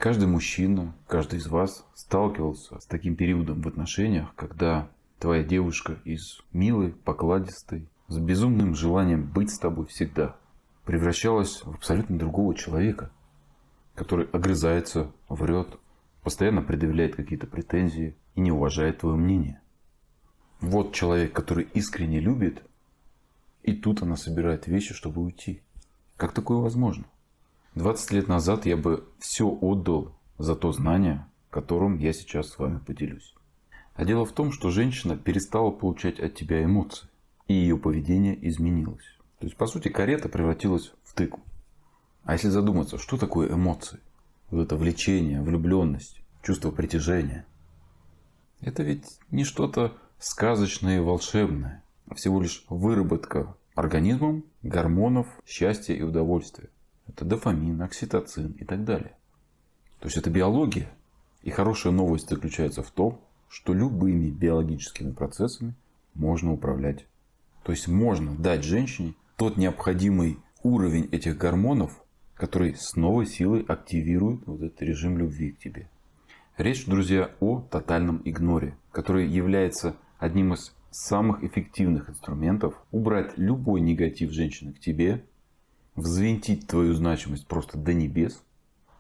Каждый мужчина, каждый из вас сталкивался с таким периодом в отношениях, когда твоя девушка из милой, покладистой, с безумным желанием быть с тобой всегда, превращалась в абсолютно другого человека, который огрызается, врет, постоянно предъявляет какие-то претензии и не уважает твое мнение. Вот человек, который искренне любит, и тут она собирает вещи, чтобы уйти. Как такое возможно? 20 лет назад я бы все отдал за то знание, которым я сейчас с вами поделюсь. А дело в том, что женщина перестала получать от тебя эмоции, и ее поведение изменилось. То есть, по сути, карета превратилась в тыкву. А если задуматься, что такое эмоции? Вот это влечение, влюбленность, чувство притяжения. Это ведь не что-то сказочное и волшебное, а всего лишь выработка организмом гормонов счастья и удовольствия. Это дофамин, окситоцин и так далее. То есть это биология. И хорошая новость заключается в том, что любыми биологическими процессами можно управлять. То есть можно дать женщине тот необходимый уровень этих гормонов, который с новой силой активирует вот этот режим любви к тебе. Речь, друзья, о тотальном игноре, который является одним из самых эффективных инструментов убрать любой негатив женщины к тебе, взвинтить твою значимость просто до небес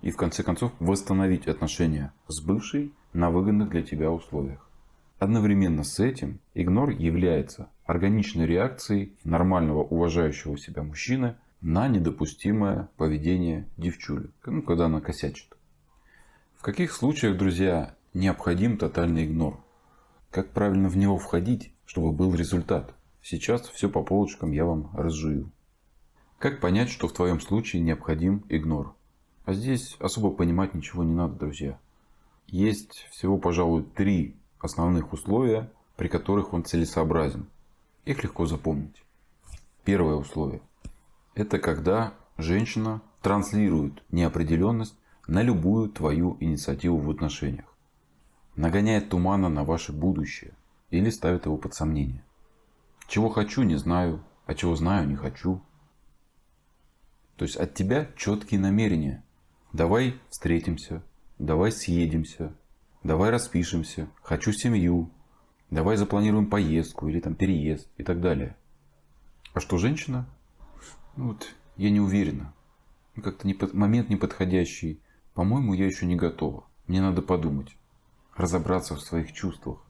и в конце концов восстановить отношения с бывшей на выгодных для тебя условиях. Одновременно с этим игнор является органичной реакцией нормального уважающего себя мужчины на недопустимое поведение девчули, когда она косячит. В каких случаях, друзья, необходим тотальный игнор? Как правильно в него входить, чтобы был результат? Сейчас все по полочкам я вам разжую. Как понять, что в твоем случае необходим игнор? А здесь особо понимать ничего не надо, друзья. Есть всего, пожалуй, 3 основных условия, при которых он целесообразен. Их легко запомнить. Первое условие. Это когда женщина транслирует неопределенность на любую твою инициативу в отношениях. Нагоняет тумана на ваше будущее или ставит его под сомнение. Чего хочу, не знаю, а чего знаю, не хочу. То есть от тебя четкие намерения. Давай встретимся, давай съедемся, давай распишемся, хочу семью, давай запланируем поездку или там переезд и так далее. А что женщина? Я не уверена. Как-то момент неподходящий. По-моему, я еще не готова. Мне надо подумать, разобраться в своих чувствах.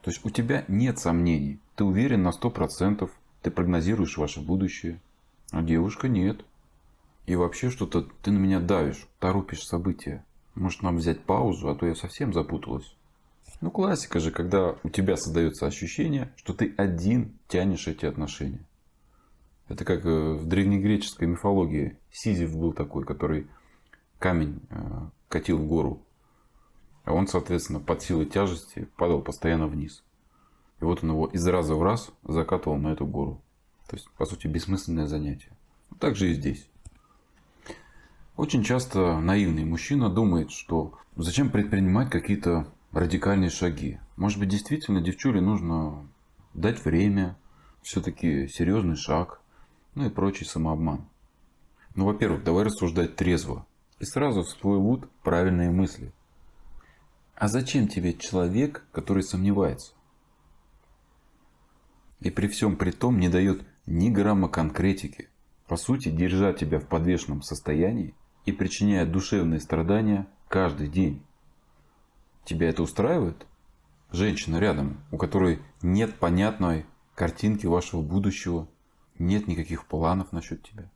То есть у тебя нет сомнений. Ты уверен на 100%, ты прогнозируешь ваше будущее. А девушка нет. И вообще что-то ты на меня давишь, торопишь события. Может нам взять паузу, а то я совсем запуталась. Классика же, когда у тебя создается ощущение, что ты один тянешь эти отношения. Это как в древнегреческой мифологии. Сизиф был такой, который камень катил в гору. А он, соответственно, под силой тяжести падал постоянно вниз. И вот он его из раза в раз закатывал на эту гору. То есть, по сути, бессмысленное занятие. Так же и здесь. Очень часто наивный мужчина думает, что зачем предпринимать какие-то радикальные шаги. Может быть, действительно девчуле нужно дать время, все-таки серьезный шаг, и прочий самообман. Во-первых, давай рассуждать трезво. И сразу всплывут правильные мысли. А зачем тебе человек, который сомневается? И при всем при том не дает ни грамма конкретики. По сути, держа тебя в подвешенном состоянии и причиняя душевные страдания каждый день. Тебя это устраивает? Женщина рядом, у которой нет понятной картинки вашего будущего, нет никаких планов насчет тебя.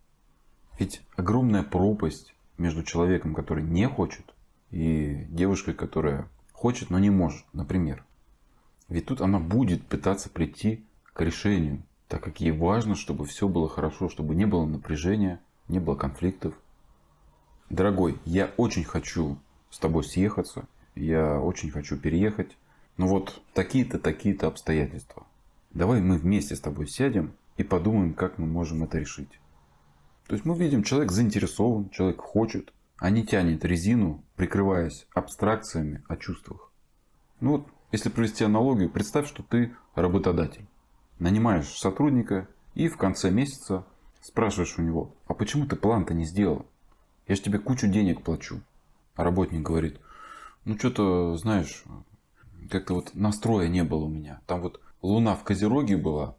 Ведь огромная пропасть между человеком, который не хочет, и девушкой, которая хочет, но не может, например. Ведь тут она будет пытаться прийти к решению, так как ей важно, чтобы все было хорошо, чтобы не было напряжения, не было конфликтов. Дорогой, я очень хочу с тобой съехаться, я очень хочу переехать, но вот такие-то, такие-то обстоятельства. Давай мы вместе с тобой сядем и подумаем, как мы можем это решить. То есть мы видим, человек заинтересован, человек хочет, а не тянет резину, прикрываясь абстракциями о чувствах. Если провести аналогию, представь, что ты работодатель. Нанимаешь сотрудника и в конце месяца спрашиваешь у него, а почему ты план-то не сделал? Я же тебе кучу денег плачу. А работник говорит, ну что-то, знаешь, как-то вот настроя не было у меня. Там вот Луна в Козероге была,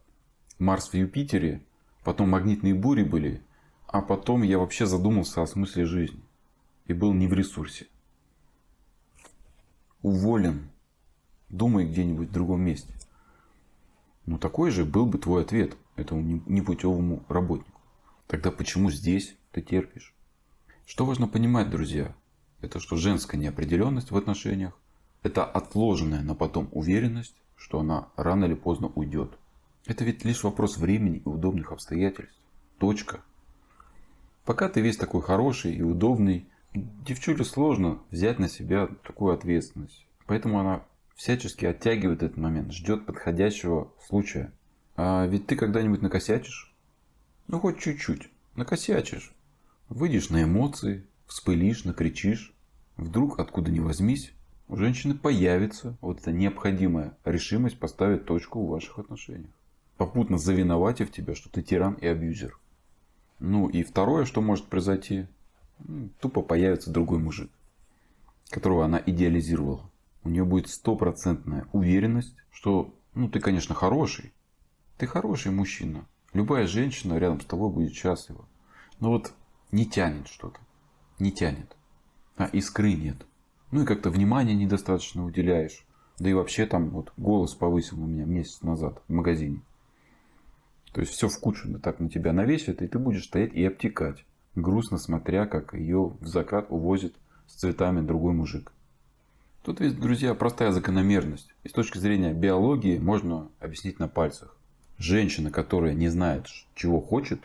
Марс в Юпитере, потом магнитные бури были, а потом я вообще задумался о смысле жизни. И был не в ресурсе. Уволен. Думай где-нибудь в другом месте. Ну такой же был бы твой ответ этому непутевому работнику. Тогда почему здесь ты терпишь? Что важно понимать, друзья? Это что женская неопределенность в отношениях – это отложенная на потом уверенность, что она рано или поздно уйдет. Это ведь лишь вопрос времени и удобных обстоятельств. Точка. Пока ты весь такой хороший и удобный, девчуле сложно взять на себя такую ответственность. Поэтому она всячески оттягивает этот момент, ждет подходящего случая. А ведь ты когда-нибудь накосячишь? Ну хоть чуть-чуть. Накосячишь. Выйдешь на эмоции, вспылишь, накричишь. Вдруг, откуда ни возьмись, у женщины появится вот эта необходимая решимость поставить точку в ваших отношениях. Попутно завиноватив тебя, что ты тиран и абьюзер. Ну и второе, что может произойти, тупо появится другой мужик, которого она идеализировала. У нее будет стопроцентная уверенность, что ты, конечно, хороший. Ты хороший мужчина. Любая женщина рядом с тобой будет счастлива. Но вот не тянет что-то. Не тянет. А искры нет. Ну и как-то внимания недостаточно уделяешь. Да и вообще там вот голос повысил у меня месяц назад в магазине. То есть все в кучу так на тебя навесит, и ты будешь стоять и обтекать. Грустно смотря, как ее в закат увозит с цветами другой мужик. Тут ведь, друзья, простая закономерность. И с точки зрения биологии можно объяснить на пальцах. Женщина, которая не знает, чего хочет,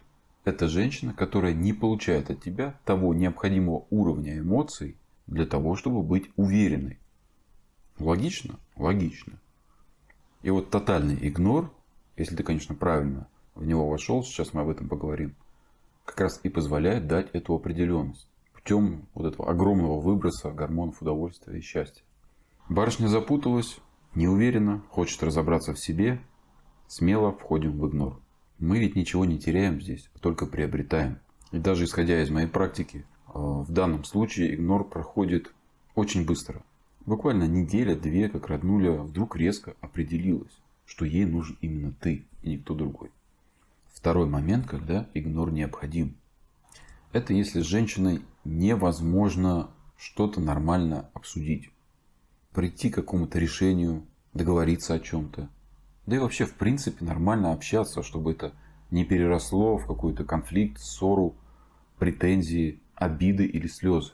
это женщина, которая не получает от тебя того необходимого уровня эмоций для того, чтобы быть уверенной. Логично? Логично. И вот тотальный игнор, если ты, конечно, правильно в него вошел, сейчас мы об этом поговорим, как раз и позволяет дать эту определенность путем вот этого огромного выброса гормонов удовольствия и счастья. Барышня запуталась, не уверена, хочет разобраться в себе, смело входим в игнор. Мы ведь ничего не теряем здесь, а только приобретаем. И даже исходя из моей практики, в данном случае игнор проходит очень быстро. Буквально неделя-две, как роднуля вдруг резко определилась, что ей нужен именно ты и никто другой. Второй момент, когда игнор необходим. Это если с женщиной невозможно что-то нормально обсудить. Прийти к какому-то решению, договориться о чем-то. Да и вообще, в принципе, нормально общаться, чтобы это не переросло в какой-то конфликт, ссору, претензии, обиды или слезы.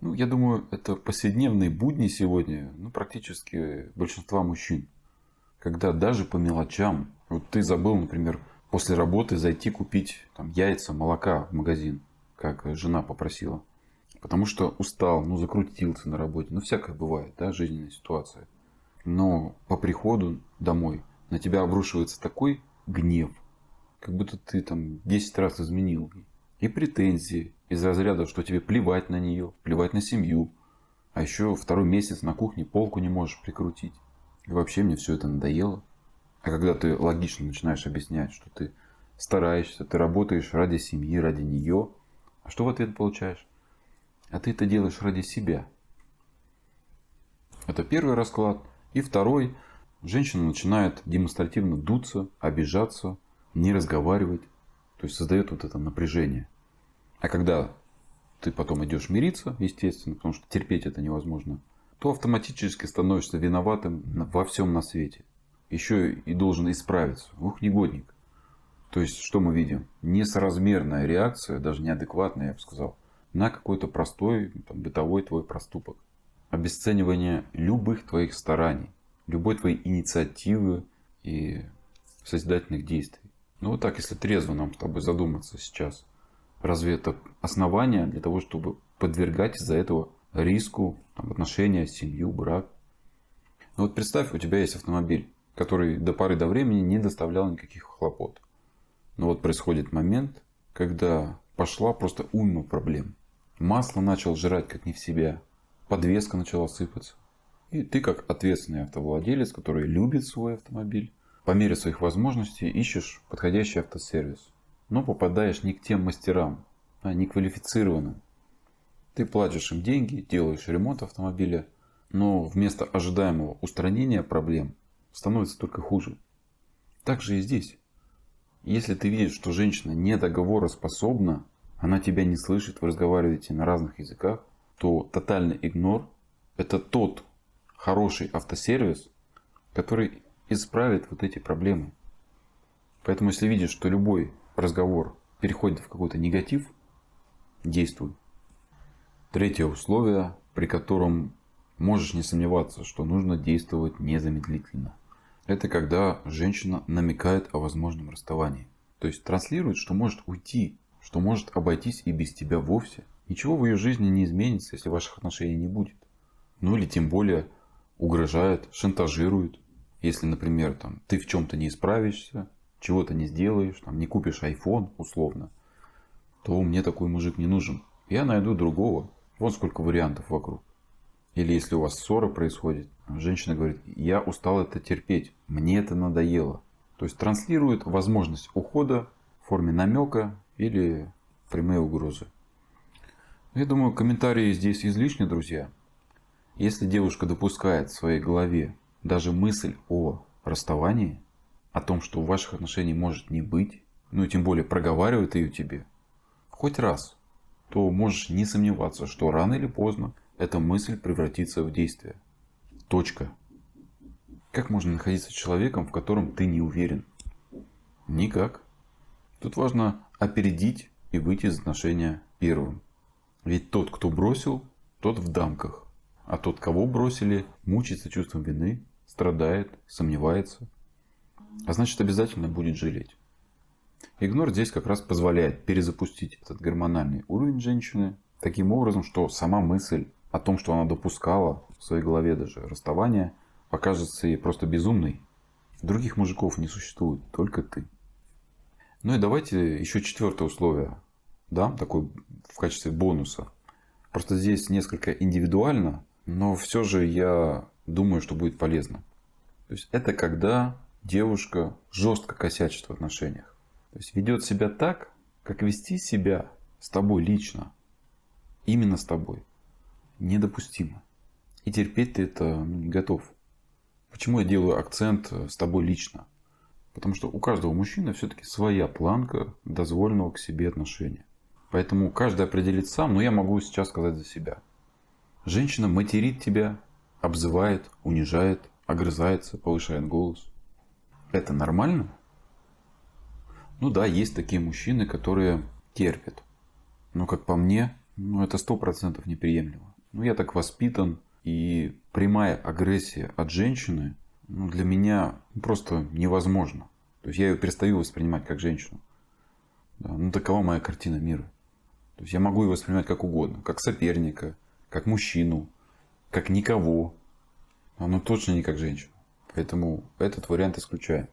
Я думаю, это повседневные будни сегодня, практически большинства мужчин. Когда даже по мелочам, вот ты забыл, например, после работы зайти купить яйца, молока в магазин, как жена попросила. Потому что устал, закрутился на работе. Всякое бывает, да, жизненная ситуация. Но по приходу домой на тебя обрушивается такой гнев, как будто ты 10 раз изменил. И претензии из разряда, что тебе плевать на нее, плевать на семью. А еще второй месяц на кухне полку не можешь прикрутить. И вообще мне все это надоело. А когда ты логично начинаешь объяснять, что ты стараешься, ты работаешь ради семьи, ради нее. А что в ответ получаешь? А ты это делаешь ради себя. Это первый расклад. И второй. Женщина начинает демонстративно дуться, обижаться, не разговаривать. То есть создает вот это напряжение. А когда ты потом идешь мириться, естественно, потому что терпеть это невозможно, то автоматически становишься виноватым во всем на свете. Еще и должен исправиться. Ух, негодник. То есть, что мы видим? Несоразмерная реакция, даже неадекватная, я бы сказал, на какой-то простой бытовой твой проступок. Обесценивание любых твоих стараний, любой твоей инициативы и созидательных действий. Вот так, если трезво нам с тобой задуматься сейчас, разве это основание для того, чтобы подвергать из-за этого риску отношения, семью, брак? Вот представь, у тебя есть автомобиль, который до поры до времени не доставлял никаких хлопот. Но вот происходит момент, когда пошла просто уйма проблем. Масло начал жрать как не в себя, подвеска начала сыпаться. И ты, как ответственный автовладелец, который любит свой автомобиль, по мере своих возможностей ищешь подходящий автосервис. Но попадаешь не к тем мастерам, неквалифицированным. Ты платишь им деньги, делаешь ремонт автомобиля, но вместо ожидаемого устранения проблем становится только хуже. Так же и здесь. Если ты видишь, что женщина недоговороспособна, она тебя не слышит, вы разговариваете на разных языках, то тотальный игнор – это тот хороший автосервис, который исправит вот эти проблемы. Поэтому если видишь, что любой разговор переходит в какой-то негатив, действуй. Третье условие, при котором можешь не сомневаться, что нужно действовать незамедлительно. Это когда женщина намекает о возможном расставании. То есть транслирует, что может уйти, что может обойтись и без тебя вовсе. Ничего в ее жизни не изменится, если ваших отношений не будет. Ну или тем более угрожает, шантажирует. Если, например, ты в чем-то не исправишься, чего-то не сделаешь, не купишь iPhone условно, то мне такой мужик не нужен. Я найду другого. Вон сколько вариантов вокруг. Или если у вас ссора происходит, женщина говорит: я устал это терпеть, мне это надоело. То есть транслирует возможность ухода в форме намека или прямые угрозы. Я думаю, комментарии здесь излишни, друзья. Если девушка допускает в своей голове даже мысль о расставании, о том, что у ваших отношений может не быть, ну и тем более проговаривает ее тебе, хоть раз, то можешь не сомневаться, что рано или поздно эта мысль превратится в действие. Точка. Как можно находиться с человеком, в котором ты не уверен? Никак. Тут важно опередить и выйти из отношения первым. Ведь тот, кто бросил, тот в дамках. А тот, кого бросили, мучается чувством вины, страдает, сомневается. А значит, обязательно будет жалеть. Игнор здесь как раз позволяет перезапустить этот гормональный уровень женщины таким образом, что сама мысль о том, что она допускала в своей голове даже расставание, покажется ей просто безумной. Других мужиков не существует, только ты. Ну и давайте еще четвертое условие дам, такой в качестве бонуса. Просто здесь несколько индивидуально, но все же я думаю, что будет полезно. То есть это когда девушка жестко косячит в отношениях. То есть ведет себя так, как вести себя с тобой лично, именно с тобой, недопустимо. И терпеть ты это не готов. Почему я делаю акцент с тобой лично? Потому что у каждого мужчины все-таки своя планка дозволенного к себе отношения. Поэтому каждый определит сам, но я могу сейчас сказать за себя. Женщина материт тебя, обзывает, унижает, огрызается, повышает голос. Это нормально? Ну да, есть такие мужчины, которые терпят. Но как по мне, это 100% неприемлемо. Я так воспитан, и прямая агрессия от женщины для меня просто невозможно. То есть я ее перестаю воспринимать как женщину. Да, такова моя картина мира. То есть я могу ее воспринимать как угодно. Как соперника, как мужчину, как никого. Но точно не как женщину. Поэтому этот вариант исключаем.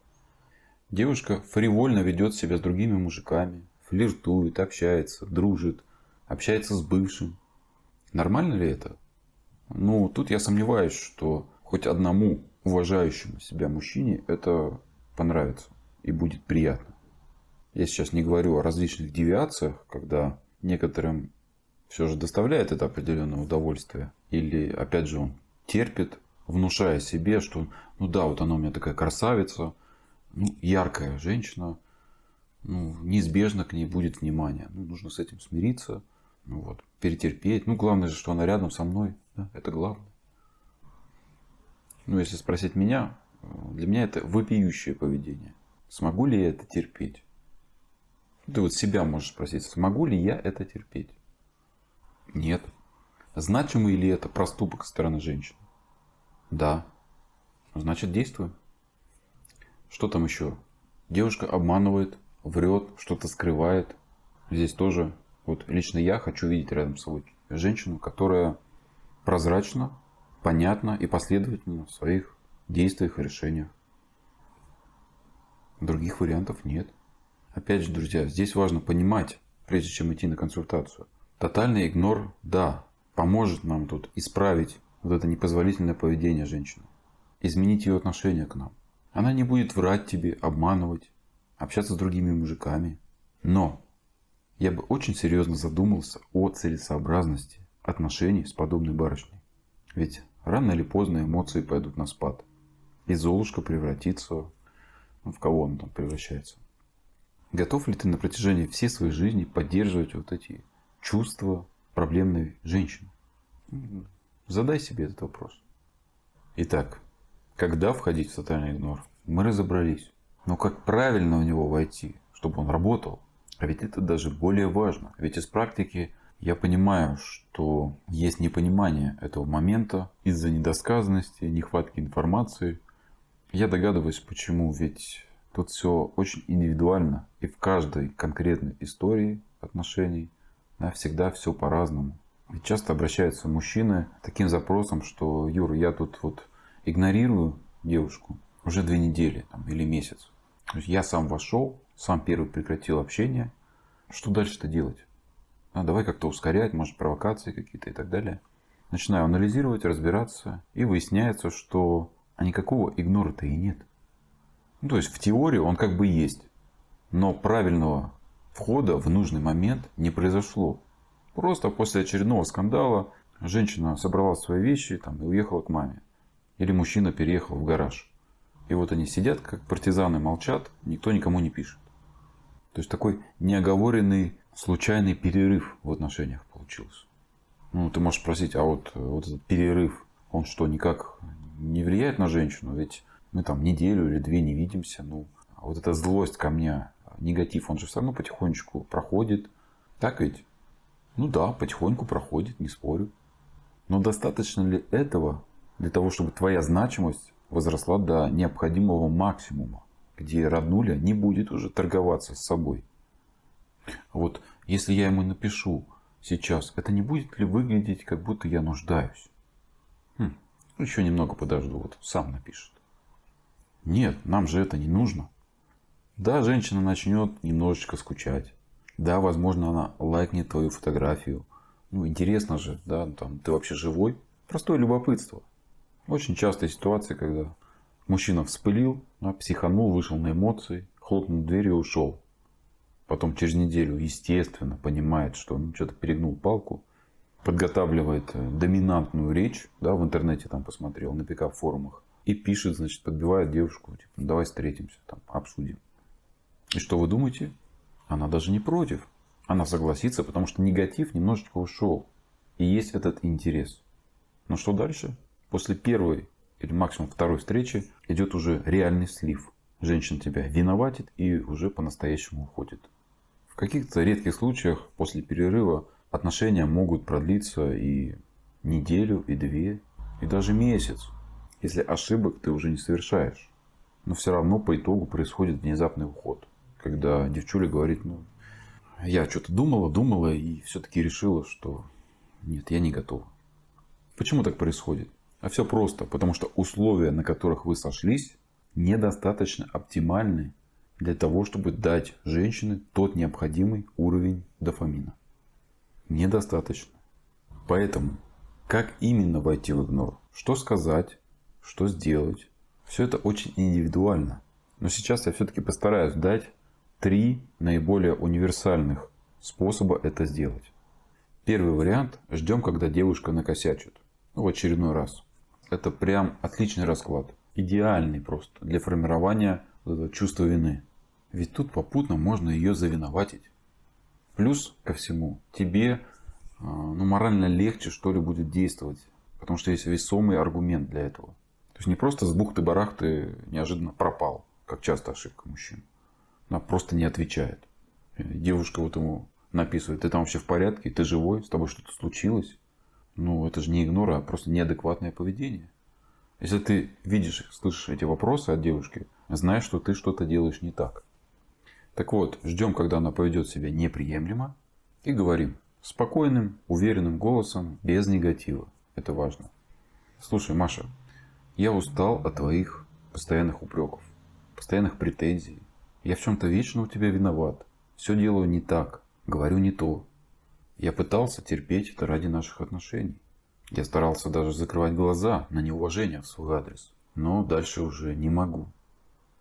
Девушка фривольно ведет себя с другими мужиками, флиртует, общается, дружит, общается с бывшим. Нормально ли это? Тут я сомневаюсь, что хоть одному уважающему себя мужчине это понравится и будет приятно. Я сейчас не говорю о различных девиациях, когда некоторым все же доставляет это определенное удовольствие. Или, опять же, он терпит, внушая себе, что вот она у меня такая красавица, яркая женщина, неизбежно к ней будет внимание. Нужно с этим смириться, перетерпеть. Главное же, что она рядом со мной. Да, это главное. Если спросить меня, для меня это вопиющее поведение. Смогу ли я это терпеть? Ты себя можешь спросить, смогу ли я это терпеть? Нет. Значимый ли это проступок со стороны женщины? Да. Значит, действуем. Что там еще? Девушка обманывает, врет, что-то скрывает. Здесь тоже, лично я хочу видеть рядом с собой женщину, которая прозрачна, понятна и последовательна в своих действиях и решениях. Других вариантов нет. Опять же, друзья, здесь важно понимать, прежде чем идти на консультацию. Тотальный игнор, да, поможет нам тут исправить это непозволительное поведение женщины. Изменить ее отношение к нам. Она не будет врать тебе, обманывать, общаться с другими мужиками. Но я бы очень серьезно задумался о целесообразности отношений с подобной барышней. Ведь рано или поздно эмоции пойдут на спад. И Золушка превратится... Ну, в кого он там превращается? Готов ли ты на протяжении всей своей жизни поддерживать вот эти чувства проблемной женщины? Задай себе этот вопрос. Итак, когда входить в тотальный игнор? Мы разобрались. Но как правильно в него войти, чтобы он работал? А ведь это даже более важно. Ведь из практики я понимаю, что есть непонимание этого момента из-за недосказанности, нехватки информации. Я догадываюсь, почему. Ведь тут все очень индивидуально. И в каждой конкретной истории отношений всегда все по-разному. Ведь часто обращаются мужчины с таким запросом, что Юр, я тут вот игнорирую девушку уже 2 недели или месяц. То есть я сам вошел, сам первый прекратил общение. Что дальше-то делать? Давай как-то ускорять, может провокации какие-то и так далее. Начинаю анализировать, разбираться. И выясняется, что никакого игнора-то и нет. Ну, то есть в теории он как бы есть. Но правильного входа в нужный момент не произошло. Просто после очередного скандала женщина собрала свои вещи и уехала к маме. Или мужчина переехал в гараж. И вот они сидят, как партизаны, молчат, никто никому не пишет. То есть такой неоговоренный, случайный перерыв в отношениях получился. Ну, ты можешь спросить, а вот этот перерыв, он что, никак не влияет на женщину? Ведь мы неделю или 2 не видимся. А вот эта злость ко мне, негатив, он же все равно потихонечку проходит. Так ведь? Ну да, потихоньку проходит, не спорю. Но достаточно ли этого для того, чтобы твоя значимость возросла до необходимого максимума, где роднуля не будет уже торговаться с собой? Вот если я ему напишу сейчас, это не будет ли выглядеть, как будто я нуждаюсь? Еще немного подожду, вот сам напишет. Нет, нам же это не нужно. Да, женщина начнет немножечко скучать. Да, возможно, она лайкнет твою фотографию. Интересно же, да, ты вообще живой? Простое любопытство. Очень частая ситуация, когда мужчина вспылил, психанул, вышел на эмоции, хлопнул дверью и ушел. Потом через неделю, естественно, понимает, что он что-то перегнул палку, подготавливает доминантную речь, да, в интернете посмотрел, на пикап-форумах, и пишет, значит, подбивает девушку, давай встретимся, обсудим. И что вы думаете? Она даже не против. Она согласится, потому что негатив немножечко ушел. И есть этот интерес. Но что дальше? После первой или максимум второй встречи идет уже реальный слив. Женщина тебя виноватит и уже по-настоящему уходит. В каких-то редких случаях после перерыва отношения могут продлиться и неделю, и 2, и даже месяц. Если ошибок ты уже не совершаешь. Но все равно по итогу происходит внезапный уход. Когда девчуля говорит, я что-то думала и все-таки решила, что нет, я не готова. Почему так происходит? А все просто, потому что условия, на которых вы сошлись, недостаточно оптимальны для того, чтобы дать женщине тот необходимый уровень дофамина. Недостаточно. Поэтому, как именно войти в игнор? Что сказать? Что сделать? Все это очень индивидуально. Но сейчас я все-таки постараюсь дать 3 наиболее универсальных способа это сделать. Первый вариант. Ждем, когда девушка накосячит. В очередной раз. Это прям отличный расклад. Идеальный просто для формирования чувства вины. Ведь тут попутно можно ее завиноватить. Плюс ко всему, тебе морально легче что ли будет действовать. Потому что есть весомый аргумент для этого. То есть не просто с бухты-барахты неожиданно пропал. Как часто ошибка мужчин. Она просто не отвечает. Девушка вот ему написывает: ты там вообще в порядке, ты живой, с тобой что-то случилось. Это же не игнор, а просто неадекватное поведение. Если ты видишь, слышишь эти вопросы от девушки, знай, что ты что-то делаешь не так. Так вот, ждем, когда она поведет себя неприемлемо, и говорим спокойным, уверенным голосом, без негатива. Это важно. Слушай, Маша, я устал от твоих постоянных упреков, постоянных претензий. Я в чем-то вечно у тебя виноват. Все делаю не так, говорю не то. Я пытался терпеть это ради наших отношений. Я старался даже закрывать глаза на неуважение в свой адрес. Но дальше уже не могу.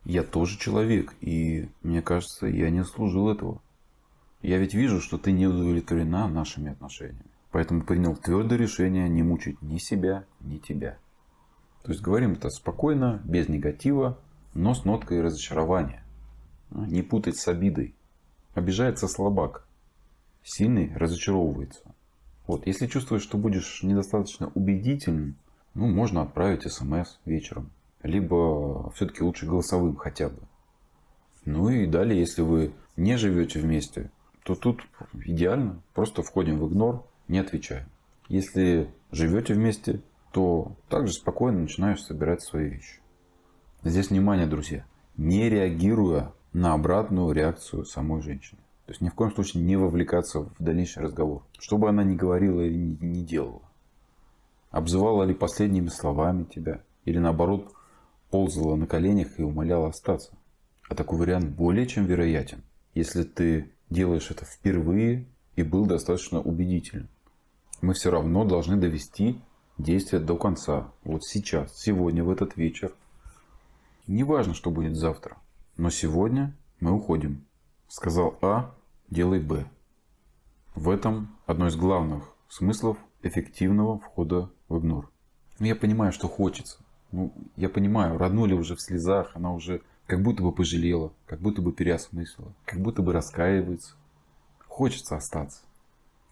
Я тоже человек, и мне кажется, я не заслужил этого. Я ведь вижу, что ты не удовлетворена нашими отношениями. Поэтому принял твердое решение не мучить ни себя, ни тебя. То есть говорим это спокойно, без негатива, но с ноткой разочарования. Не путать с обидой. Обижается слабак. Сильный разочаровывается. Вот, если чувствуешь, что будешь недостаточно убедительным, можно отправить смс вечером. Либо все-таки лучше голосовым хотя бы. Ну и далее, если вы не живете вместе, то тут идеально. Просто входим в игнор, не отвечаем. Если живете вместе, то также спокойно начинаешь собирать свои вещи. Здесь внимание, друзья. Не реагируя на обратную реакцию самой женщины. То есть ни в коем случае не вовлекаться в дальнейший разговор. Что бы она ни говорила или не делала. Обзывала ли последними словами тебя. Или наоборот ползала на коленях и умоляла остаться. А такой вариант более чем вероятен, если ты делаешь это впервые и был достаточно убедителен. Мы все равно должны довести действие до конца. Вот сейчас, сегодня, в этот вечер. Не важно, что будет завтра. Но сегодня мы уходим. Сказал А, делай Б. В этом одно из главных смыслов эффективного входа в игнор. Я понимаю, что хочется. Я понимаю, роднули уже в слезах, она уже как будто бы пожалела, как будто бы переосмыслила, как будто бы раскаивается. Хочется остаться.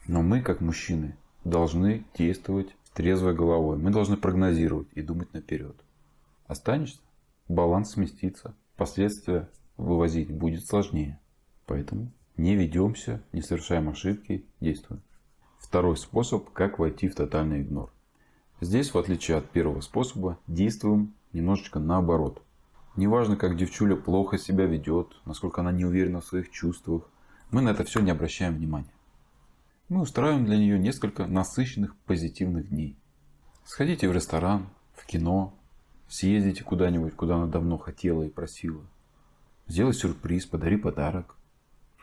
Но мы, как мужчины, должны действовать с трезвой головой. Мы должны прогнозировать и думать наперед. Останешься, баланс сместится, последствия вывозить будет сложнее. Поэтому не ведемся, не совершаем ошибки, действуем. Второй способ, как войти в тотальный игнор. Здесь, в отличие от первого способа, действуем немножечко наоборот. Неважно, как девчуля плохо себя ведет, насколько она не уверена в своих чувствах, мы на это все не обращаем внимания. Мы устраиваем для нее несколько насыщенных позитивных дней. Сходите в ресторан, в кино, съездите куда-нибудь, куда она давно хотела и просила. Сделай сюрприз, подари подарок.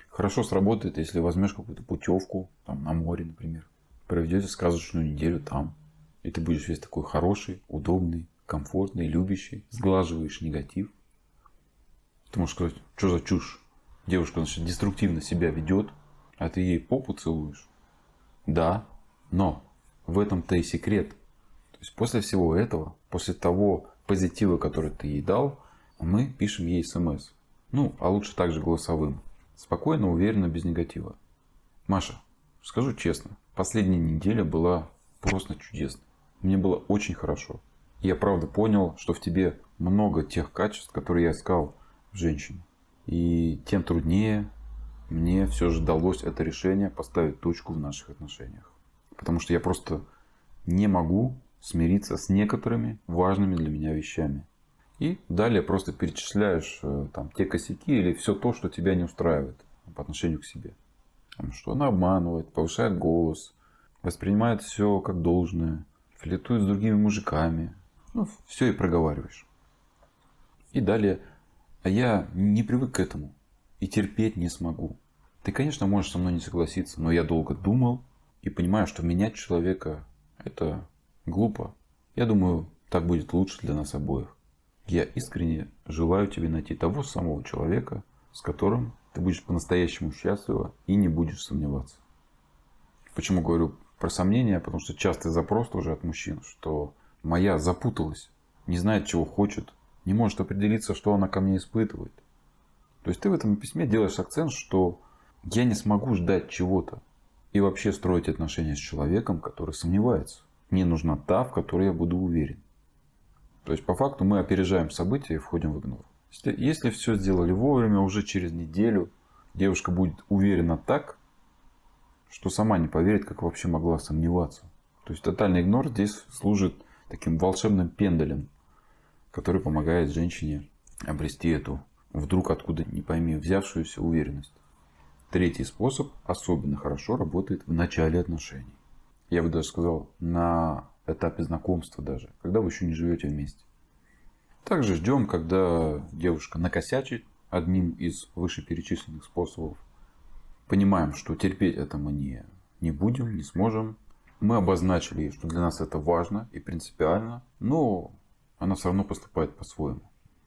Хорошо сработает, если возьмешь какую-то путевку, на море, например. Проведете сказочную неделю там. И ты будешь весь такой хороший, удобный, комфортный, любящий. Сглаживаешь негатив. Ты можешь сказать, что за чушь? Девушка, значит, деструктивно себя ведет, а ты ей попу целуешь. Да, но в этом-то и секрет. То есть после всего этого, после того позитива, который ты ей дал, мы пишем ей смс. А лучше также голосовым. Спокойно, уверенно, без негатива. Маша, скажу честно, последняя неделя была просто чудесной. Мне было очень хорошо. Я правда понял, что в тебе много тех качеств, которые я искал в женщине. И тем труднее мне все же далось это решение поставить точку в наших отношениях. Потому что я просто не могу смириться с некоторыми важными для меня вещами. И далее просто перечисляешь те косяки или все то, что тебя не устраивает по отношению к себе. Что она обманывает, повышает голос, воспринимает все как должное, флиртует с другими мужиками. Все и проговариваешь. И далее, а я не привык к этому и терпеть не смогу. Ты, конечно, можешь со мной не согласиться, но я долго думал и понимаю, что менять человека это глупо. Я думаю, так будет лучше для нас обоих. Я искренне желаю тебе найти того самого человека, с которым ты будешь по-настоящему счастлива и не будешь сомневаться. Почему говорю про сомнения? Потому что частый запрос тоже от мужчин, что моя запуталась, не знает, чего хочет, не может определиться, что она ко мне испытывает. То есть ты в этом письме делаешь акцент, что я не смогу ждать чего-то и вообще строить отношения с человеком, который сомневается. Мне нужна та, в которой я буду уверен. То есть по факту мы опережаем события и входим в игнор. Если все сделали вовремя, уже через неделю девушка будет уверена так, что сама не поверит, как вообще могла сомневаться. То есть тотальный игнор здесь служит таким волшебным пендалем, который помогает женщине обрести эту вдруг откуда не пойми взявшуюся уверенность. Третий способ особенно хорошо работает в начале отношений. Я бы даже сказал, на этапе знакомства даже, когда вы еще не живете вместе. Также ждем, когда девушка накосячит одним из вышеперечисленных способов. Понимаем, что терпеть это мы не будем, не сможем. Мы обозначили ей, что для нас это важно и принципиально, но она все равно поступает по-своему.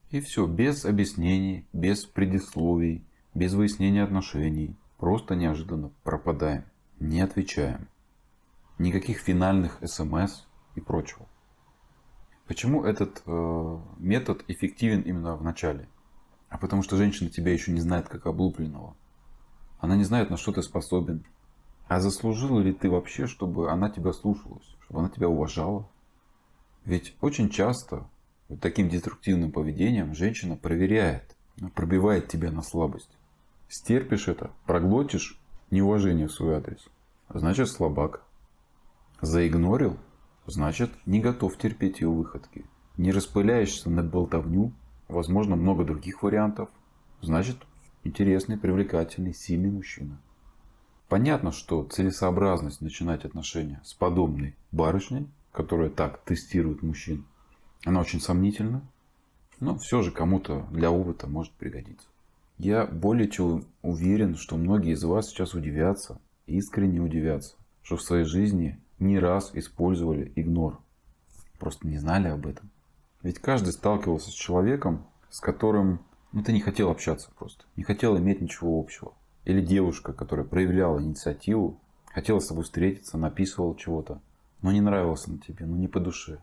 И все, без объяснений, без предисловий, без выяснения отношений. просто неожиданно пропадаем, не отвечаем. Никаких финальных смс и прочего. Почему этот метод эффективен именно в начале? А потому что женщина тебя еще не знает как облупленного. Она не знает, на что ты способен. А заслужила ли ты вообще, чтобы она тебя слушалась, чтобы она тебя уважала? Ведь очень часто вот таким деструктивным поведением женщина проверяет, пробивает тебя на слабость. Стерпишь это, проглотишь неуважение в свой адрес, значит слабак. Заигнорил, значит не готов терпеть ее выходки. Не распыляешься на болтовню, возможно много других вариантов, значит интересный, привлекательный, сильный мужчина. Понятно, что целесообразность начинать отношения с подобной барышней, которая так тестирует мужчин, она очень сомнительна, но все же кому-то для опыта может пригодиться. Я более чем уверен, что многие из вас сейчас удивятся, искренне удивятся, что в своей жизни не раз использовали игнор. Просто не знали об этом. Ведь каждый сталкивался с человеком, с которым ты не хотел общаться просто, не хотел иметь ничего общего. Или девушка, которая проявляла инициативу, хотела с тобой встретиться, написывала чего-то, но не нравился на тебе, не по душе.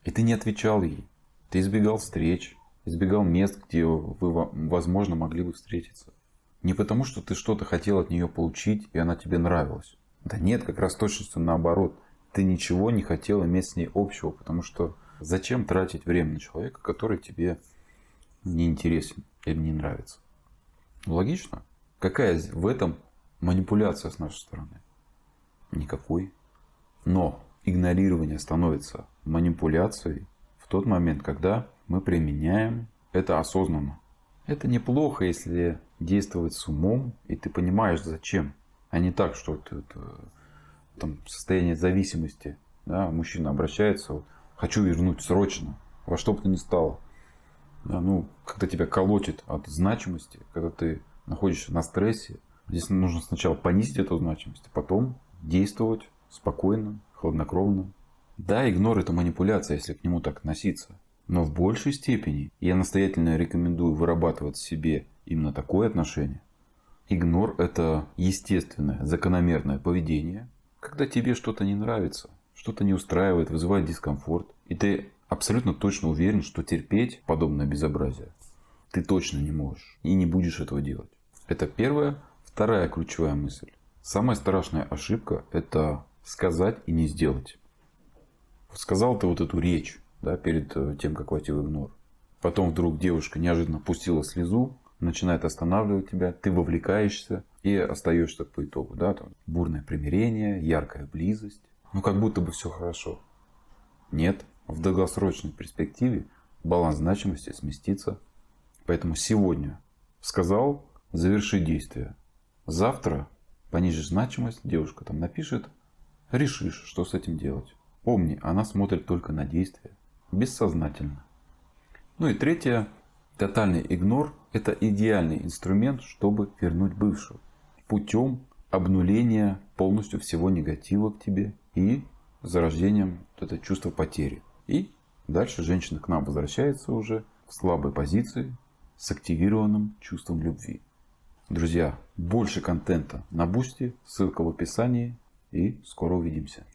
И ты не отвечал ей. Ты избегал встреч, избегал мест, где вы, возможно, могли бы встретиться. Не потому, что ты что-то хотел от нее получить, и она тебе нравилась. Да нет, как раз точно наоборот. Ты ничего не хотел иметь с ней общего, потому что зачем тратить время на человека, который тебе не интересен или не нравится? Логично? Какая в этом манипуляция с нашей стороны? Никакой. Но игнорирование становится манипуляцией в тот момент, когда мы применяем это осознанно. Это неплохо, если действовать с умом, и ты понимаешь зачем. А не так, что ты там состояние зависимости. Да, мужчина обращается, хочу вернуть срочно, во что бы то ни стало. Да, когда тебя колотит от значимости, когда ты находишься на стрессе, здесь нужно сначала понизить эту значимость, а потом действовать спокойно, хладнокровно. Да, игнор — это манипуляция, если к нему так относиться. Но в большей степени я настоятельно рекомендую вырабатывать в себе именно такое отношение. Игнор — это естественное, закономерное поведение, когда тебе что-то не нравится, что-то не устраивает, вызывает дискомфорт, и ты абсолютно точно уверен, что терпеть подобное безобразие ты точно не можешь и не будешь этого делать. Это первая. Вторая ключевая мысль. Самая страшная ошибка — это сказать и не сделать. Сказал ты вот эту речь, да, перед тем, как войти в игнор. Потом вдруг девушка неожиданно пустила слезу, начинает останавливать тебя, ты вовлекаешься и остаешься по итогу. Да, там, бурное примирение, яркая близость. Как будто бы все хорошо. Нет, в долгосрочной перспективе баланс значимости сместится. Поэтому сегодня сказал, заверши действие. Завтра понизишь значимость, девушка там напишет, решишь, что с этим делать. Помни, она смотрит только на действия, бессознательно. И третье. Тотальный игнор — это идеальный инструмент, чтобы вернуть бывшего. Путем обнуления полностью всего негатива к тебе и зарождением это чувство потери. И дальше женщина к нам возвращается уже в слабой позиции с активированным чувством любви. Друзья, больше контента на Бусти, ссылка в описании, и скоро увидимся.